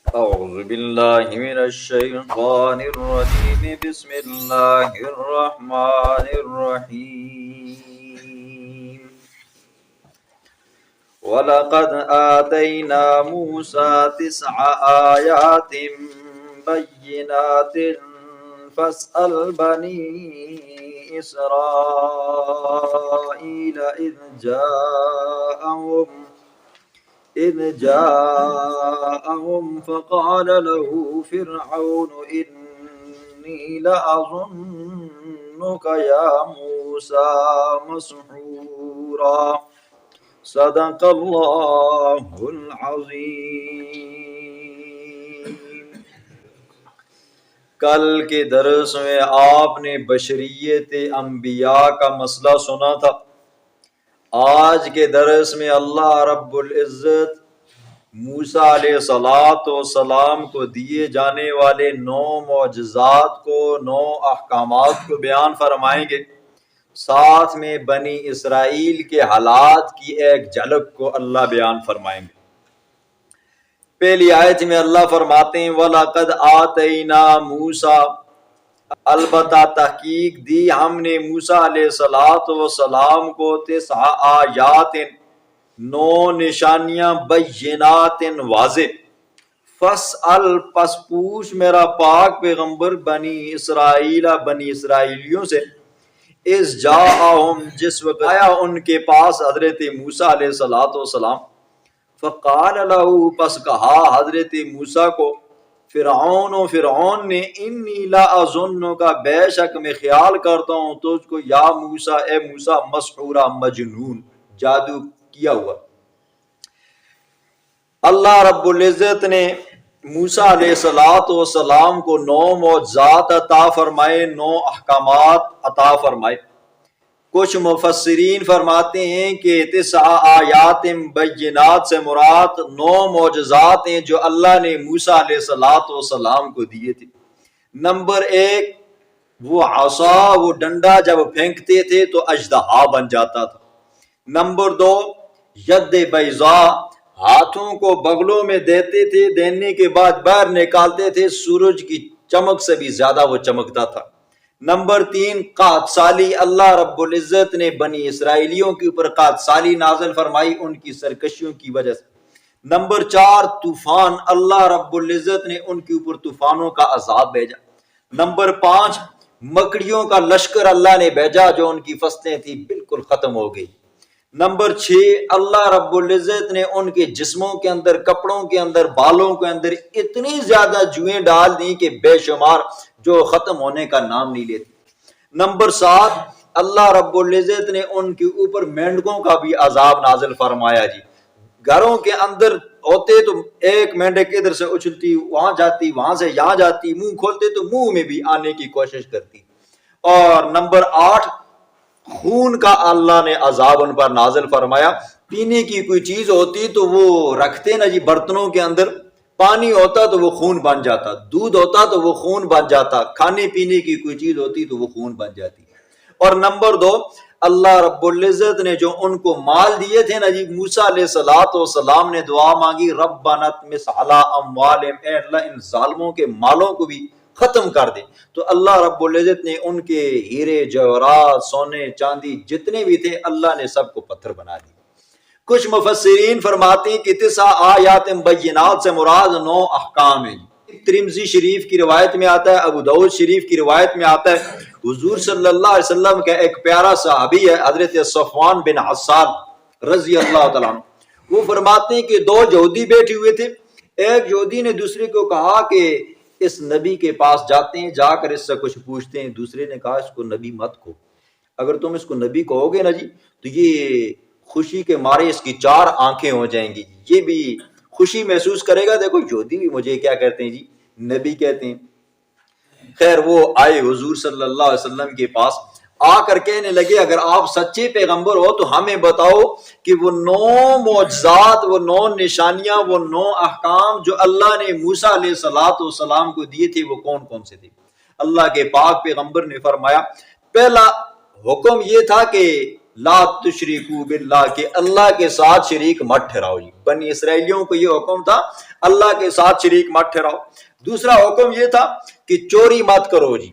أعوذ بالله من الشيطان الرجيم بسم الله الرحمن الرحيم ولقد آتينا موسى 9 آيات بينات فاسأل بني إسرائيل إذ جاءهم فقال له فرعون إني لأظنك يا موسى مسحورا صدق اللہ العظیم۔ کل کے درس میں آپ نے بشریت انبیاء کا مسئلہ سنا تھا۔ آج کے درس میں اللہ رب العزت موسیٰ علیہ السلام کو دیے جانے والے 9 معجزات کو، 9 احکامات کو بیان فرمائیں گے، ساتھ میں بنی اسرائیل کے حالات کی ایک جھلک کو اللہ بیان فرمائیں گے۔ پہلی آیت میں اللہ فرماتے ہیں وَلَقَدْ آتَيْنَا مُوسَىٰ، البتہ تحقیق دی ہم نے موسیٰ علیہ السلام کو 9 آیات، 9 نشانیاں، بینات واضح، فَاسْأَلْ پس پوچھ میرا پاک پیغمبر بنی اسرائیلیوں سے، اِذْ جَاءَهُمْ جس وقت آیا ان کے پاس حضرت موسیٰ علیہ السلام، فقال لہو پس کہا حضرت موسیٰ کو فرعون نے انی لا اظنک بے شک میں خیال کرتا ہوں تجھ کو یا موسیٰ اے موسیٰ مسحورا مجنون، جادو کیا ہوا۔ اللہ رب العزت نے موسیٰ علیہ السلام کو 9 معجزات عطا فرمائے، 9 احکامات عطا فرمائے۔ کچھ مفسرین فرماتے ہیں کہ 9 آیات بینات سے مراد 9 معجزات ہیں جو اللہ نے موسیٰ علیہ السلام کو دیے تھے۔ نمبر 1، وہ عصا، وہ ڈنڈا جب پھینکتے تھے تو اژدہا بن جاتا تھا۔ نمبر 2، ید بیضاء، ہاتھوں کو بغلوں میں دیتے تھے، دینے کے بعد باہر نکالتے تھے، سورج کی چمک سے بھی زیادہ وہ چمکتا تھا۔ نمبر 3، قحط سالی، اللہ رب العزت نے بنی اسرائیلیوں کے اوپر قحط سالی نازل فرمائی ان کی سرکشیوں کی وجہ سے۔ نمبر 4، طوفان، اللہ رب العزت نے ان کے اوپر طوفانوں کا عذاب بھیجا۔ نمبر 5، مکڑیوں کا لشکر اللہ نے بھیجا جو ان کی فصلیں تھی بالکل ختم ہو گئی۔ نمبر 6، اللہ رب العزت نے ان کے جسموں کے اندر، کپڑوں کے اندر، بالوں کے اندر اتنی زیادہ جوئیں ڈال دیں کہ بے شمار، جو ختم ہونے کا نام نہیں لیتی۔ نمبر 7، اللہ رب العزت نے ان کے اوپر مینڈکوں کا بھی عذاب نازل فرمایا جی۔ گھروں کے اندر ہوتے تو ایک مینڈک ادھر سے اچھلتی، وہاں جاتی، وہاں سے یہاں جاتی، منہ کھولتے تو منہ میں بھی آنے کی کوشش کرتی۔ اور نمبر 8، خون کا اللہ نے عذاب ان پر نازل فرمایا۔ پینے کی کوئی چیز ہوتی تو وہ رکھتے نا جی برتنوں کے اندر، پانی ہوتا تو وہ خون بن جاتا، دودھ ہوتا تو وہ خون بن جاتا، کھانے پینے کی کوئی چیز ہوتی تو وہ خون بن جاتی۔ اور نمبر 2، اللہ رب العزت نے جو ان کو مال دیے تھے نا جی، موسیٰ علیہ السلام نے دعا مانگی ربنا اطمس علی اموالہم، اے اللہ ان ظالموں کے مالوں کو بھی ختم کر دے، تو اللہ رب العزت نے ان کے ہیرے جواہرات، سونے چاندی جتنے بھی تھے اللہ نے سب کو پتھر بنا دی۔ کچھ مفسرین فرماتے ہیں کہ 9 آیات بینات سے مراد 9 احکام ہیں۔ ترمذی شریف کی روایت میں آتا ہے، ابو داؤد شریف کی روایت میں آتا ہے، حضور صلی اللہ علیہ وسلم کا ایک پیارا صحابی ہے حضرت صفوان بن عسال رضی اللہ تعالیٰ عنہ، وہ فرماتے ہیں کہ 2 یہودی بیٹھے ہوئے تھے، ایک یہودی نے دوسرے کو کہا کہ اس نبی کے پاس جاتے ہیں، جا کر اس سے کچھ پوچھتے ہیں۔ دوسرے نے کہا اس کو نبی مت کہو، اگر تم اس کو نبی کہو گے نا جی تو یہ خوشی کے مارے اس کی 4 آنکھیں ہو جائیں گی، یہ بھی خوشی محسوس کرے گا، دیکھو یہودی بھی مجھے کیا کہتے ہیں جی، نبی کہتے ہیں۔ خیر وہ آئے حضور صلی اللہ علیہ وسلم کے پاس، آ کر کہنے لگے اگر آپ سچے پیغمبر ہو تو ہمیں بتاؤ کہ وہ 9 معجزات، وہ 9 نشانیاں، وہ 9 احکام جو اللہ نے موسیٰ علیہ السلام کو دیے تھے وہ کون کون سے تھے۔ اللہ کے پاک پیغمبر نے فرمایا پہلا حکم یہ تھا کہ لا تشریکو باللہ کہ اللہ کے ساتھ شریک مت ٹھہراؤ جی. بنی اسرائیلیوں کو یہ حکم تھا اللہ کے ساتھ شریک مت ٹھہراؤ. دوسرا حکم یہ تھا کہ چوری مت کرو جی.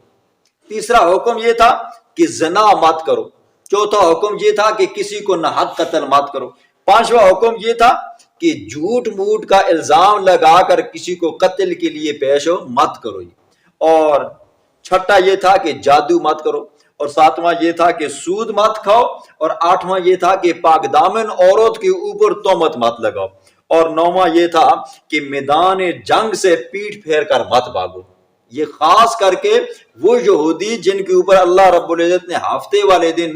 تیسرا حکم یہ تھا کہ زنا مت کرو. چوتھا حکم یہ تھا کہ کسی کو ناحق قتل مت کرو. پانچواں حکم یہ تھا کہ جھوٹ موٹ کا الزام لگا کر کسی کو قتل کے لیے پیش ہو مت کرو جی. اور چھٹا یہ تھا کہ جادو مت کرو. اور ساتواں یہ تھا کہ سود مت کھاؤ. اور آٹھواں یہ تھا کہ پاک دامن عورت کے اوپر تہمت مت لگاؤ. اور نوواں یہ تھا کہ میدان جنگ سے پیٹھ پھیر کر مت بھاگو. یہ خاص کر کے وہ یہودی جن کے اوپر اللہ رب العزت نے ہفتے والے دن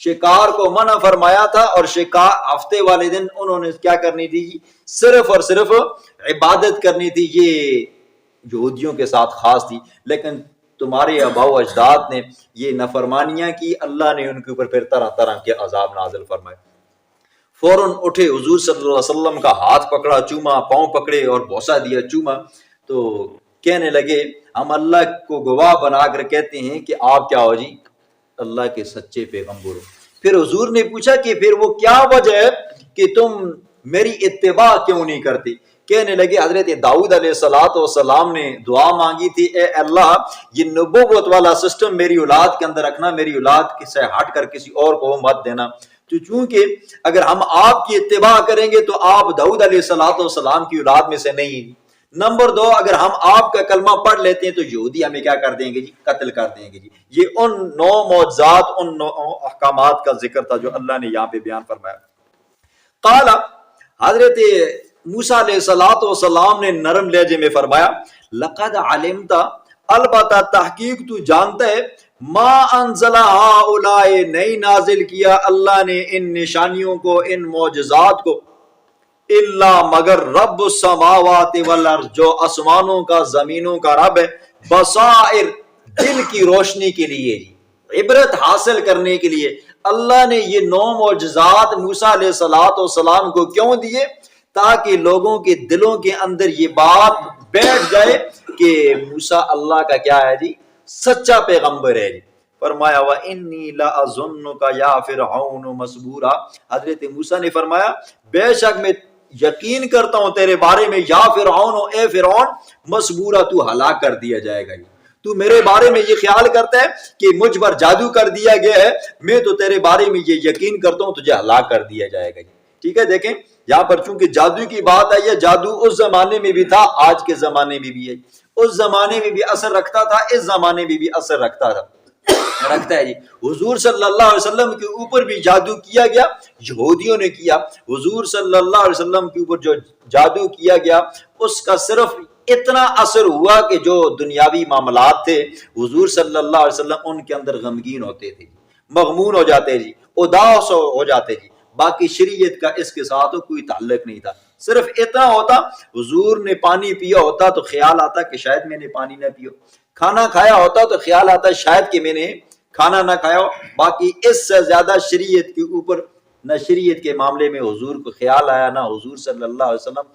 شکار کو منع فرمایا تھا، اور شکار ہفتے والے دن انہوں نے کیا کرنی تھی؟ صرف اور صرف عبادت کرنی تھی. یہ یہودیوں کے ساتھ خاص تھی. لیکن تمہارے آباء و اجداد نے یہ نافرمانیاں کی، اللہ نے ان کے اوپر پھر طرح طرح کے عذاب نازل فرمائے. فوراً اٹھے، حضور صلی اللہ علیہ وسلم کا ہاتھ پکڑا، چوما، پاؤں پکڑے اور بوسہ دیا، چوما. تو کہنے لگے ہم اللہ کو گواہ بنا کر کہتے ہیں کہ آپ کیا ہو جی؟ اللہ کے سچے پیغمبر ہو. پھر حضور نے پوچھا کہ پھر وہ کیا وجہ ہے کہ تم میری اتباع کیوں نہیں کرتے؟ کہنے لگے حضرت داؤد علیہ السلام نے دعا مانگی تھی، اے اللہ یہ نبوت والا سسٹم میری اولاد کے اندر رکھنا، میری اولاد سے ہٹ کر کسی اور کو مت دینا. تو چونکہ اگر ہم آپ کی اتباع کریں گے تو آپ داؤد علیہ السلام کی اولاد میں سے نہیں. نمبر دو، اگر ہم آپ کا کلمہ پڑھ لیتے ہیں تو یہودی ہمیں کیا کر دیں گے جی؟ قتل کر دیں گے جی. یہ ان 9 معجزات، ان 9 احکامات کا ذکر تھا جو اللہ نے یہاں پہ بیان فرمایا. قال، حضرت موسیٰ علیہ السلام نے نرم لہجے میں فرمایا، لقد علمت، البتہ تحقیق تو جانتا ہے، ما انزل ہؤلاء، نہیں نازل کیا اللہ نے ان نشانیوں کو، ان معجزات کو، الا مگر رب السماوات والارض، جو آسمانوں کا زمینوں کا رب ہے، بصائر، دل کی روشنی کے لیے، عبرت حاصل کرنے کے لیے. اللہ نے یہ 9 معجزات موسیٰ علیہ السلام کو کیوں دیے؟ تاکہ لوگوں کے دلوں کے اندر یہ بات بیٹھ جائے کہ موسیٰ اللہ کا کیا ہے جی؟ سچا پیغمبر ہے جی. فرمایا وَإِنِّي لَأَظُنُّكَ يَا فِرْعَوْنُ مَصْبُورًا، حضرت موسیٰ نے فرمایا بے شک میں یقین کرتا ہوں تیرے بارے میں، یا فرعون، اے فرعون، مسبورہ، تو ہلاک کر دیا جائے گا. تو میرے بارے میں یہ خیال کرتا ہے کہ مجھ پر جادو کر دیا گیا ہے، میں تو تیرے بارے میں یہ یقین کرتا ہوں تجھے ہلاک کر دیا جائے گا. ٹھیک ہے، دیکھیں یہاں پر چونکہ جادو کی بات آئی ہے، جادو اس زمانے میں بھی تھا، آج کے زمانے میں بھی ہے. اس زمانے میں بھی اثر رکھتا تھا، اس زمانے میں بھی اثر رکھتا ہے جی. حضور صلی اللہ علیہ وسلم کے اوپر بھی جادو کیا گیا، یہودیوں نے کیا. حضور صلی اللہ علیہ وسلم کے اوپر جو جادو کیا گیا اس کا صرف اتنا اثر ہوا کہ جو دنیاوی معاملات تھے حضور صلی اللہ علیہ وسلم ان کے اندر غمگین ہوتے تھے، مغمون ہو جاتے جی، اداس ہو جاتے جی. باقی شریعت کا اس کے ساتھ کوئی تعلق نہیں تھا. صرف اتنا ہوتا، حضور نے پانی پیا ہوتا تو خیال آتا کہ شاید میں نے پانی نہ پیو، کھانا کھایا ہوتا تو خیال آتا شاید کہ میں نے کھانا نہ کھایا ہو. باقی اس سے زیادہ شریعت کے اوپر نہ شریعت کے معاملے میں حضور کو خیال آیا، نہ حضور صلی اللہ علیہ وسلم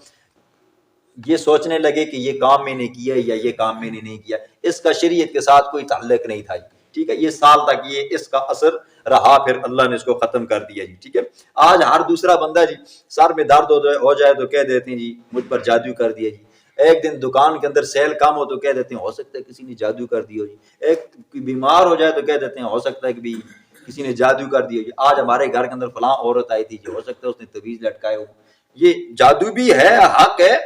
یہ سوچنے لگے کہ یہ کام میں نے کیا یا یہ کام میں نے نہیں کیا. اس کا شریعت کے ساتھ کوئی تعلق نہیں تھا. ٹھیک ہے، یہ سال تک یہ اس کا اثر رہا، پھر اللہ نے اس کو ختم کر دیا جی. ٹھیک ہے، آج ہر دوسرا بندہ جی سر میں درد ہو جائے تو کہہ دیتے ہیں جی مجھ پر جادو کر دیا جی. ایک دن دکان کے اندر سیل کم ہو تو کہہ دیتے ہیں ہو سکتا ہے کسی نے جادو کر دیا جی. ایک بیمار ہو جائے تو کہہ دیتے ہیں ہو سکتا ہے کہ کسی نے جادو کر دیا جی. آج ہمارے گھر کے اندر فلاں عورت آئی تھی جی، ہو سکتا ہے اس نے تعویذ لٹکائے ہو. یہ جادو بھی ہے، حق ہے،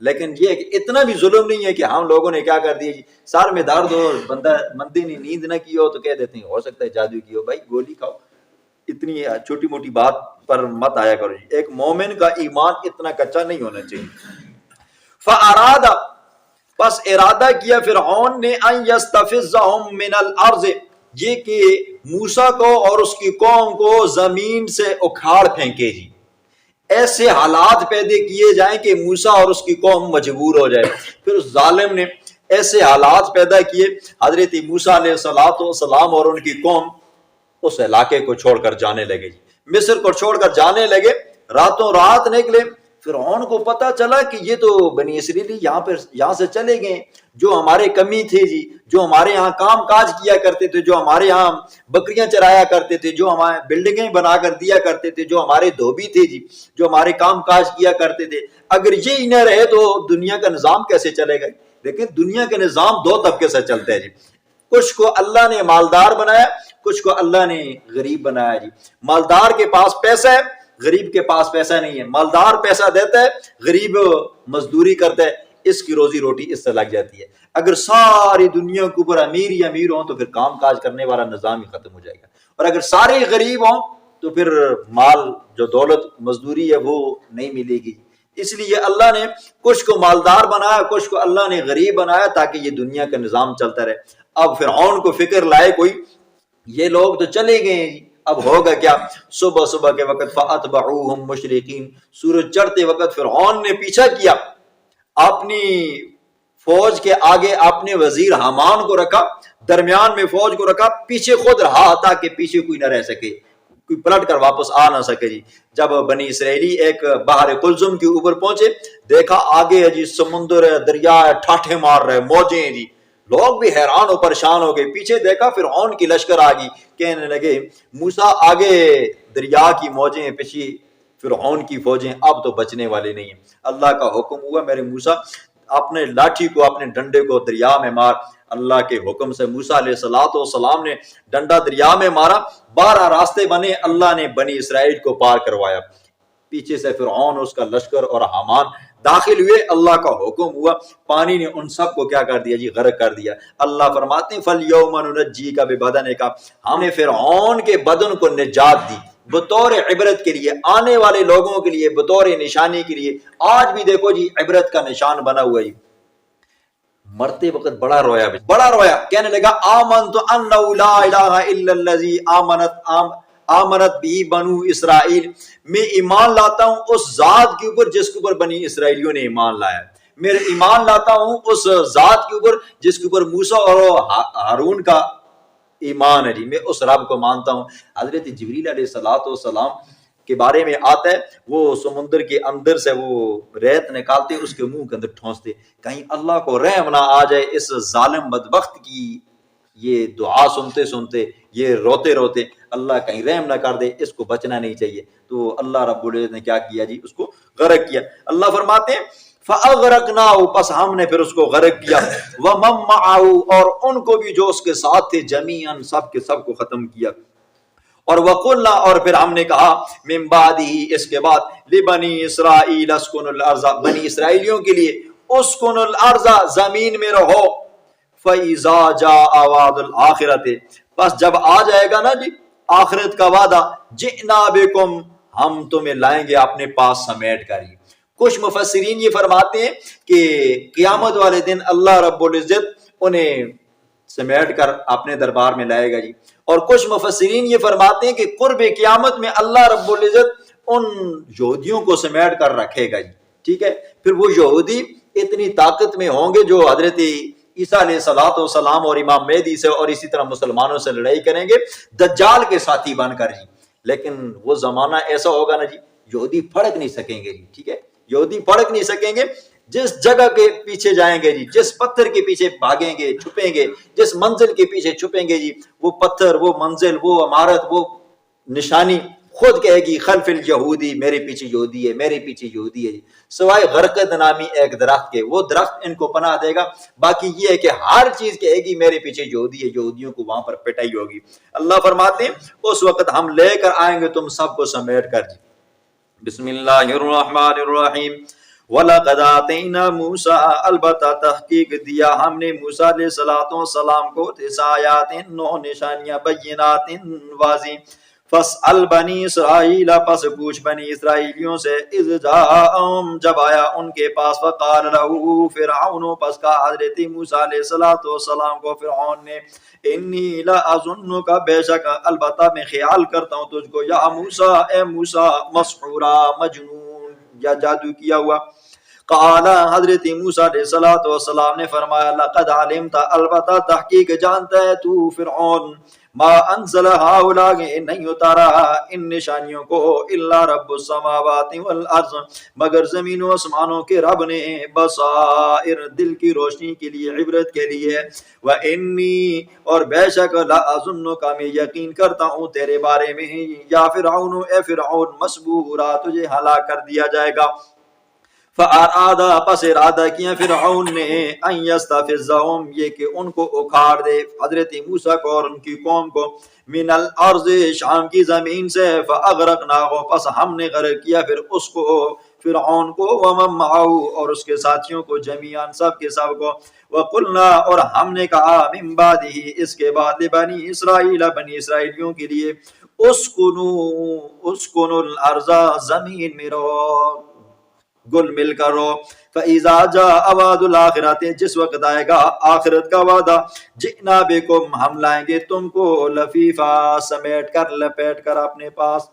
لیکن یہ کہ اتنا بھی ظلم نہیں ہے کہ ہم لوگوں نے کیا کر دیا جی سر میں درد ہو، بندہ مندی نے نیند نہ کی ہو تو کہہ دیتے ہیں ہو سکتا ہے جادو کی ہو. بھائی گولی کھاؤ، اتنی چھوٹی موٹی بات پر مت آیا کرو جی. ایک مومن کا ایمان اتنا کچا نہیں ہونا چاہیے. فاراد، پس ارادہ کیا فرعون نے ان یستفزهم من الارض، یہ کہ موسیٰ کو اور اس کی قوم کو زمین سے اکھاڑ پھینکے جی. ایسے حالات پیدا کیے جائیں کہ موسیٰ اور اس کی قوم مجبور ہو جائے. پھر اس ظالم نے ایسے حالات پیدا کیے، حضرت موسیٰ علیہ السلام اور ان کی قوم اس علاقے کو چھوڑ کر جانے لگے جی. مصر کو چھوڑ کر جانے لگے، راتوں رات نکلے. فرعون کو پتا چلا کہ یہ تو بنی اسرائیلی یہاں سے چلے گئے، جو ہمارے کمی تھے جی، جو ہمارے یہاں کام کاج کیا کرتے تھے، جو ہمارے یہاں بکریاں چرایا کرتے تھے، جو ہمارے بلڈنگیں بنا کر دیا کرتے تھے، جو ہمارے دھوبی تھے جی، جو ہمارے کام کاج کیا کرتے تھے، اگر یہ نہ رہے تو دنیا کا نظام کیسے چلے گا؟ لیکن دنیا کا نظام دو طبقے سے چلتا ہے جی، کچھ کو اللہ نے مالدار بنایا، کچھ کو اللہ نے غریب بنایا جی۔ مالدار کے پاس پیسہ ہے، غریب کے پاس پیسہ نہیں ہے۔ مالدار پیسہ دیتا ہے، غریب مزدوری کرتا ہے، اس کی روزی روٹی اس سے لگ جاتی ہے۔ اگر ساری دنیا کے اوپر امیر ہی امیر ہوں تو پھر کام کاج کرنے والا نظام ہی ختم ہو جائے گا، اور اگر سارے غریب ہوں تو پھر مال جو دولت مزدوری ہے وہ نہیں ملے گی۔ اس لیے اللہ نے کچھ کو مالدار بنایا، کچھ کو اللہ نے غریب بنایا تاکہ یہ دنیا کا نظام چلتا رہے۔ اب فرعون کو فکر لائے کوئی، یہ لوگ تو چلے گئے ہیں، اب ہوگا کیا؟ صبح کے وقت فَأَتْبَعُوهُمْ مُشْرِقِينَ، سورج چڑھتے وقت فرعون نے پیچھا کیا، اپنی فوج کے آگے اپنے وزیر حامان کو رکھا، درمیان میں فوج کو رکھا، پیچھے خود رہا تاکہ پیچھے کوئی نہ رہ سکے، کوئی پلٹ کر واپس آ نہ سکے جی۔ جب بنی اسرائیلی ایک بحر قلزم کے اوپر پہنچے، دیکھا آگے ہے جی سمندر ہے، دریا ہے، ٹھاٹھے مار رہے، موجیں ہیں جی، لوگ بھی حیران و پریشان ہو گئے۔ پیچھے دیکھا فرعون کی لشکر آ گئی، کہنے لگے موسیٰ آگے دریا کی موجیں، پیچھے فرعون کی فوجیں، اب تو بچنے والے نہیں ہیں۔ اللہ کا حکم ہوا میرے موسیٰ اپنے لاٹھی کو، اپنے ڈنڈے کو دریا میں مار۔ اللہ کے حکم سے موسیٰ علیہ السلام نے ڈنڈا دریا میں مارا، 12 راستے بنے، اللہ نے بنی اسرائیل کو پار کروایا۔ پیچھے سے فرعون اس کا لشکر اور حامان داخل ہوئے، اللہ کا حکم ہوا، پانی نے ان سب کو کیا کر دیا جی؟ غرق کر دیا۔ اللہ فرماتے ہیں فَالْيَوْمَ نُنَجِّيكَ بِبَدَنِكَ، ہم نے فرعون کے بدن کو نجات دی بطور عبرت کے لیے، آنے والے لوگوں کے لیے، بطور نشانی کے لیے۔ آج بھی دیکھو جی عبرت کا نشان بنا ہوا ہے۔ مرتے وقت بڑا رویا، بڑا رویا، کہنے لگا آمنت انہ لا الہ الا الذی آمنت بھی بنو اسرائیل، میں ایمان لاتا ہوں اس ذات کے اوپر جس کے اوپر بنی اسرائیلیوں نے ایمان لایا، میں ایمان لاتا ہوں اس ذات کے اوپر جس کے اوپر موسیٰ اور ہارون کا ایمان ہے جی، میں اس رب کو مانتا ہوں۔ حضرت جبریل علیہ السلام کے بارے میں آتا ہے، وہ سمندر کے اندر سے وہ ریت نکالتے، اس کے منہ کے اندر ٹھونستے، کہیں اللہ کو رحم نہ آ جائے اس ظالم بدبخت کی یہ دعا سنتے سنتے، یہ روتے روتے، اللہ کہیں رحم نہ کر دے، اس کو بچنا نہیں چاہیے۔ تو اللہ رب العزت نے کیا کیا جی؟ اس کو غرق کیا۔ اللہ فرماتے ہیں فَأَغْرَقْنَاهُ، پس ہم نے پھر اس کو غرق کیا، وَمَن مَّعَهُ، اور ان کو بھی جو اس کے ساتھ تھے، جمیعاً سب کے سب کو ختم کیا۔ اور وَقُلْنَا، اور پھر ہم نے کہا، مِن بَعْدِهِ، اس کے بعد، لِبَنِي إِسْرَائِيلَ اسْكُنُوا الْأَرْضَ، بنی اسرائیلیوں کے لیے اسْكُنُوا الْأَرْضَ، زمین میں رہو، فَإِذَا جَاءَ وَعْدُ الْآخِرَةِ، بس جب آ جائے گا نا جی آخرت کا وعدہ، جِئْنَا بِكُمْ، ہم تمہیں لائیں گے اپنے پاس سمیٹ کر۔ کچھ مفسرین یہ فرماتے ہیں کہ قیامت والے دن اللہ رب العزت انہیں سمیٹ کر اپنے دربار میں لائے گا جی، اور کچھ مفسرین یہ فرماتے ہیں کہ قرب قیامت میں اللہ رب العزت ان یہودیوں کو سمیٹ کر رکھے گا جی، ٹھیک ہے۔ پھر وہ یہودی اتنی طاقت میں ہوں گے جو حضرت عیسیٰ علیہ السلام اور امام مہدی سے اور اسی طرح مسلمانوں سے لڑائی کریں گے دجال کے ساتھی بن کر جی۔ لیکن وہ زمانہ ایسا ہوگا نا جی، یہودی پھڑک نہیں سکیں گے جی، ٹھیک ہے، یہودی پھڑک نہیں سکیں گے، جس جگہ کے پیچھے جائیں گے جی، جس پتھر کے پیچھے بھاگیں گے، چھپیں گے، جس منزل کے پیچھے چھپیں گے جی، وہ پتھر، وہ منزل، وہ عمارت، وہ نشانی خود کہے گی خلف الیہودی، میرے پیچھے یہودی ہے، میرے پیچھے یہودی ہے جی، سوائے غرقد نامی ایک درخت کے، وہ درخت ان کو پناہ دے گا، باقی یہ ہے کہ ہر چیز کہے گی میرے پیچھے یہودی ہے، یہودیوں کو وہاں پر پٹائی ہوگی۔ اللہ فرماتے ہیں اس وقت ہم لے کر آئیں گے تم سب کو سمیٹ کر جی۔ بسم اللہ الرحمن الرحیم، وَلَقَدْ آتَيْنَا مُوسَىٰ، البتہ تحقیق دیا ہم نے موسیٰ علیہ السلام کو، 9 آیات، 9 نشانیاں، بینات، واضح، فَاسْأَلْ بَنِي إِسْرَائِیلَ، پس پوچھ بنی اسرائیلیوں سے، اِذْ جَاءَهُمْ، جب آیا ان کے پاس، فَقَالَ لَهُ فِرْعَوْنُ، پس کہا حضرت موسیٰ علیہ السلام کو فرعون نے، انی لَأَظُنُّکَ، بے شک البتہ میں خیال کرتا ہوں تجھ کو، یا موسیٰ، اے موسیٰ، مسحورا، مجنون یا جادو کیا ہوا۔ قال، حضرت موسیٰ علیہ السلام نے فرمایا، لقد علمت، البتہ تحقیق جانتا ہے تو فرعون، ما انزل هؤلاء نہیں اتارا ان نشانیوں کو الا رب السماوات والارض مگر زمین و آسمانوں کے رب نے، بصائر دل کی روشنی کے لیے، عبرت کے لیے، وانی اور بے شک لا اظنک میں یقین کرتا ہوں تیرے بارے میں، یا فرعون اے فرعون مسبورا تجھے ہلاک کر دیا جائے گا۔ فَأَرَادَ پس ارادہ کیا فرعون نے ان یستفزہم یہ کہ ان کو اکھاڑ دے، حضرت موسیٰ کو اور ان کی قوم کو، من الارض شام کی زمین سے، فَأَغْرَقْنَاهُ پس ہم نے غرق کیا پھر اس کو، فرعون کو، وَمَن مَّعَهُ اور اس کے ساتھیوں کو، جمیعاً سب کے سب کو، وَقُلْنَا اور ہم نے کہا، من بعدہ اس کے بعد، لبنی اسرائیل بنی اسرائیلیوں کے لیے، اسکنوا الارض زمین میں رہو، گل مل کر رو، فَإِذَا جَاءَ وَعْدُ الْآخِرَةِ جس وقت آئے گا آخرت کا وعدہ، جِئْنَا بِكُمْ ہم لائیں گے تم کو، لفیفا سمیٹ کر، لپیٹ کر اپنے پاس۔